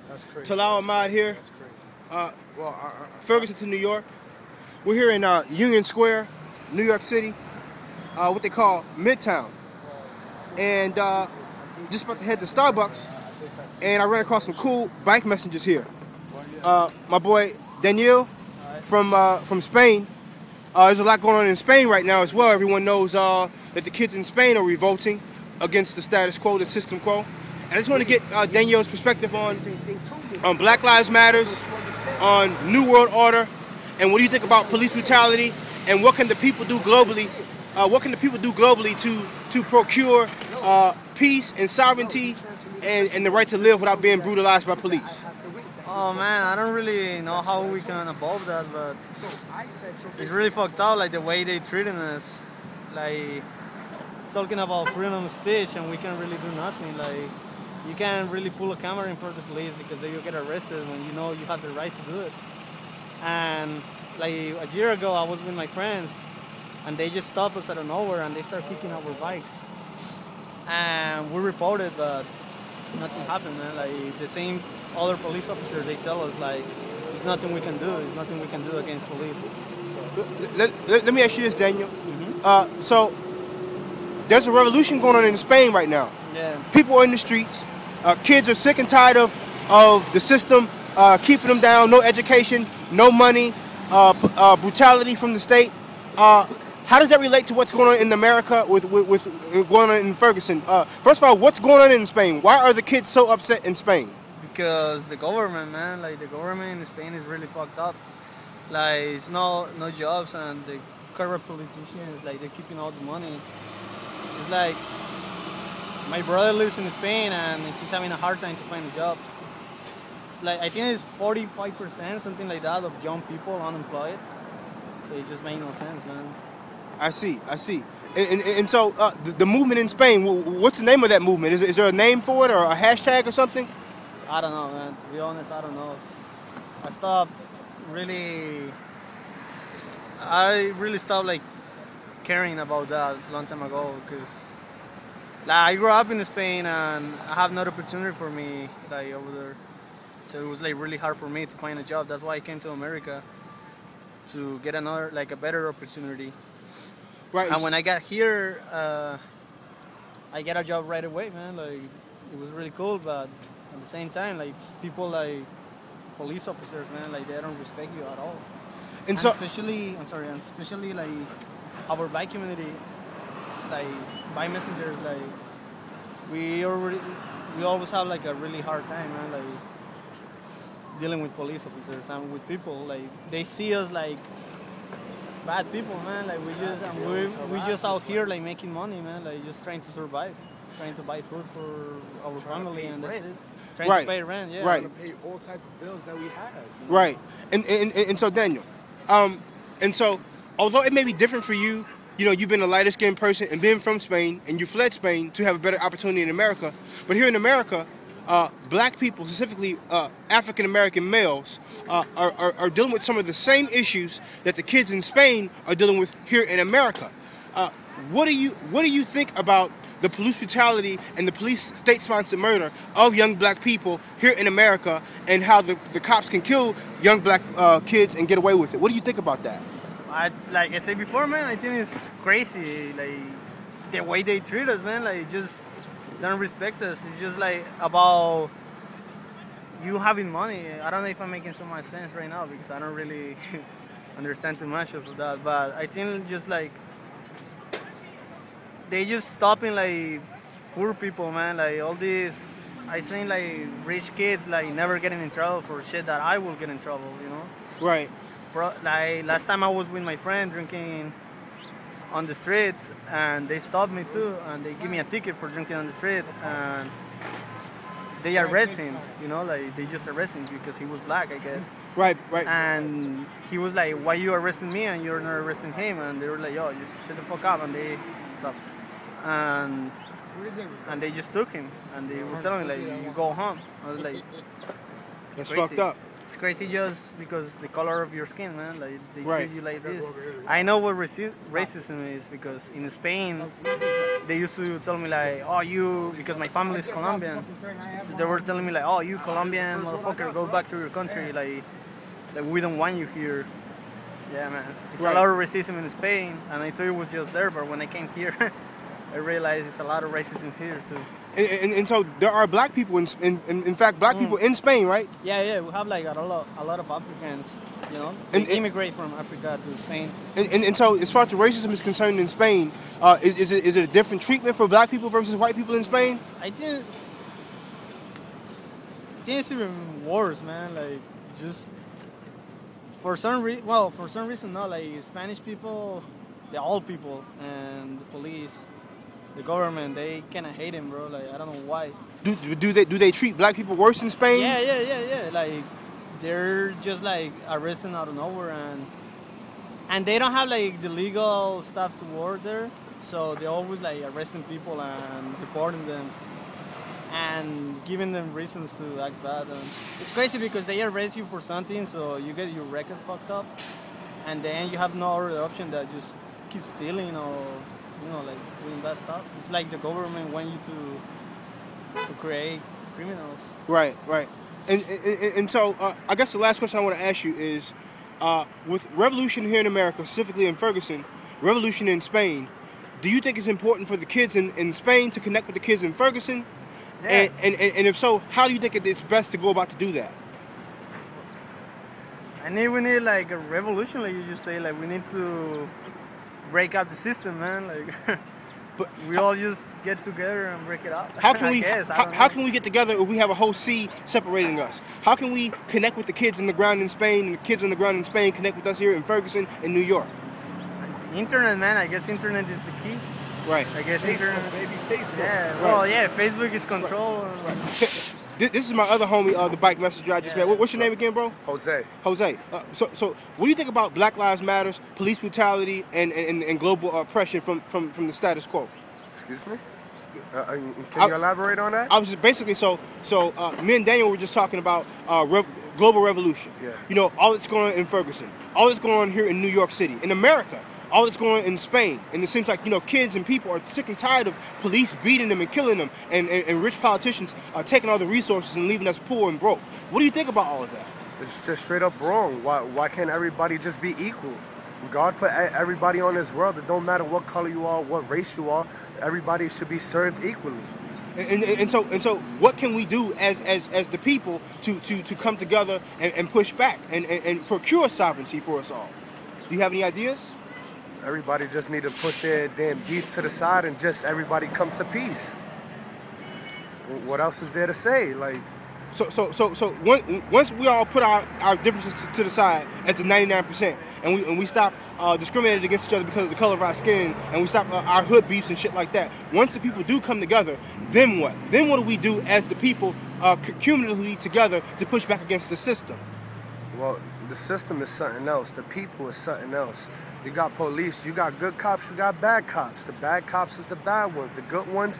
That's crazy. Talal Ahmad here. That's crazy. Ferguson to New York. We're here in Union Square, New York City, what they call Midtown. And just about to head to Starbucks, and I ran across some cool bike messengers here. My boy Daniel from Spain. There's a lot going on in Spain right now as well. Everyone knows that the kids in Spain are revolting against the status quo, the system quo. And I just want to get Daniel's perspective on Black Lives Matters, on New World Order, and what do you think about police brutality, and what can the people do globally? What can the people do globally to procure peace and sovereignty and the right to live without being brutalized by police? Oh man, I don't really know how we can evolve that, but it's really fucked up, like the way they treating us. Like, talking about freedom of speech and we can't really do nothing. Like, you can't really pull a camera in front of the police because then you get arrested when you know you have the right to do it. And like a year ago, I was with my friends and they just stopped us out of nowhere and they started kicking our bikes. And we reported, but nothing happened, man. Like, the same other police officers, they tell us, like, there's nothing we can do. There's nothing we can do against police. So. Let me ask you this, Daniel. So there's a revolution going on in Spain right now. Yeah. People are in the streets. Kids are sick and tired of the system keeping them down. No education, no money, brutality from the state. How does that relate to what's going on in America with going on in Ferguson? First of all, what's going on in Spain? Why are the kids so upset in Spain? Because the government, man, like the government in Spain is really fucked up. Like, it's no jobs, and the corrupt politicians, like, they're keeping all the money. It's like, my brother lives in Spain and he's having a hard time to find a job. Like, I think it's 45%, something like that, of young people unemployed. So it just makes no sense, man. I see. And so the movement in Spain, what's the name of that movement? Is there a name for it or a hashtag or something? I don't know, man. To be honest, I don't know. I really stopped like caring about that a long time ago, because like, I grew up in Spain and I have no opportunity for me like over there. So it was like really hard for me to find a job. That's why I came to America, to get another, like, a better opportunity. Right. And when I got here, I got a job right away, man. Like, it was really cool, but at the same time, like, people like police officers, man, like, they don't respect you at all. And so, especially like our bike community, like bike messengers, like we always have like a really hard time, man, like dealing with police officers and with people. Like, they see us like bad people, man. Like, we just out here like making money, man. Like, just trying to survive, trying to buy food for our family, and that's it. Trying to pay rent, yeah. Right. To pay all type of bills that we have. You know? Right. And so, Daniel, and so although it may be different for you, you know, you've been a lighter skinned person and being from Spain, and you fled Spain to have a better opportunity in America. But here in America, black people, specifically African American males, are dealing with some of the same issues that the kids in Spain are dealing with here in America. What do you think about the police brutality and the police state-sponsored murder of young black people here in America, and how the cops can kill young black kids and get away with it? What do you think about that? Like I said before, man, I think it's crazy. Like, the way they treat us, man, like, just don't respect us. It's just like about you having money. I don't know if I'm making so much sense right now because I don't really understand too much of that. But I think just like they just stopping like poor people, man. Like, all these, I think like rich kids like never getting in trouble for shit that I will get in trouble, you know? Right. Like, last time I was with my friend drinking on the streets, and they stopped me too, and they give me a ticket for drinking on the street, and they arrest him, you know, like, they just arrest him because he was black, I guess. Right. And he was like, why you arresting me and you're not arresting him? And they were like, yo, just shut the fuck up, and they stopped. And they just took him, and they were telling me, like, you go home. I was like, That's crazy. fucked up. It's crazy just because the color of your skin, man. Like, they Right. treat you like this. I know what racism is, because in Spain, they used to tell me like, oh, you, because my family is Colombian, so they were telling me like, oh, you Colombian motherfucker, go back to your country, like we don't want you here. Yeah, man. It's a lot of racism in Spain, and I thought it was just there, but when I came here, I realized it's a lot of racism here too. And so there are black people in fact, black people in Spain, right? Yeah, we have like a lot of Africans, you know, they immigrate from Africa to Spain. And so as far as the racism is concerned in Spain, is it a different treatment for black people versus white people in Spain? I think it's even worse, man. Like just for some reason, no. Like Spanish people, the old people and the police, the government, they kind of hate him, bro. Like I don't know why. Do they treat black people worse in Spain? Yeah. Like they're just like arresting out of nowhere, and they don't have like the legal stuff to work there, so they're always like arresting people and deporting them and giving them reasons to act bad. And it's crazy because they arrest you for something, so you get your record fucked up, and then you have no other option that just keep stealing or, you know, like doing that stuff. It's like the government want you to create criminals. Right. And so I guess the last question I want to ask you is, with revolution here in America, specifically in Ferguson, revolution in Spain, do you think it's important for the kids in Spain to connect with the kids in Ferguson? Yeah. And if so, how do you think it's best to go about to do that? I think we need like a revolution, like you just say. Like we need to break up the system, man. Like, but we all just get together and break it up. How can we? How can we get together if we have a whole sea separating us? How can we connect with the kids on the ground in Spain, and the kids on the ground in Spain connect with us here in Ferguson and New York? Internet, man. I guess internet is the key. Right. I guess Facebook, internet. baby, Facebook. Yeah. Right. Well, yeah. Facebook is control. Right. This is my other homie, the bike messenger I just met. What's your name again, bro? Jose. So what do you think about Black Lives Matters, police brutality, and global oppression from the status quo? Excuse me? Can you elaborate on that? I was just basically me and Daniel were just talking about global revolution. Yeah. You know, all that's going on in Ferguson, all that's going on here in New York City, in America, all that's going on in Spain. And it seems like, you know, kids and people are sick and tired of police beating them and killing them, and rich politicians are taking all the resources and leaving us poor and broke. What do you think about all of that? It's just straight up wrong. Why can't everybody just be equal? God put everybody on this world. It don't matter what color you are, what race you are. Everybody should be served equally. And so what can we do as the people to come together and push back and procure sovereignty for us all? Do you have any ideas? Everybody just need to put their damn beef to the side and just everybody come to peace. What else is there to say? Like, so once we all put our differences to the side at the 99%, and we stop discriminating against each other because of the color of our skin, and we stop our hood beefs and shit like that. Once the people do come together, then what? Then what do we do as the people cumulatively together to push back against the system? Well, the system is something else. The people is something else. You got police, you got good cops, you got bad cops. The bad cops is the bad ones. The good ones,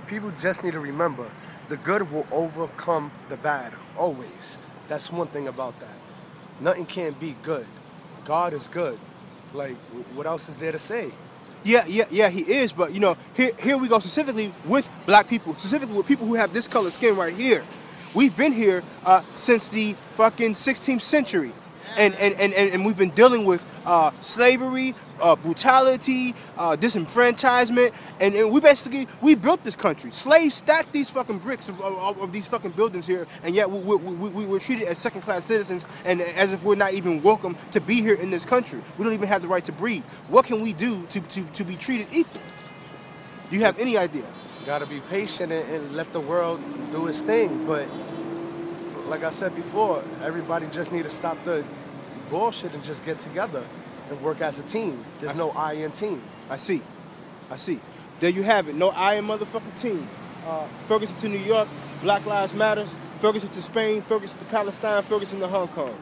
people just need to remember, the good will overcome the bad, always. That's one thing about that. Nothing can be good. God is good. Like, what else is there to say? Yeah, he is, but you know, here we go, specifically with black people, specifically with people who have this color skin right here. We've been here since the fucking 16th century. And we've been dealing with slavery, brutality, disenfranchisement, and we built this country. Slaves stacked these fucking bricks of these fucking buildings here, and yet we were treated as second-class citizens and as if we're not even welcome to be here in this country. We don't even have the right to breathe. What can we do to be treated equal? Do you have any idea? Gotta be patient and let the world do its thing, but like I said before, everybody just need to stop the bullshit and just get together and work as a team. There's no I in team. I see. There you have it. No I in motherfucking team. Ferguson to New York, Black Lives Matters. Ferguson to Spain, Ferguson to Palestine, Ferguson to Hong Kong.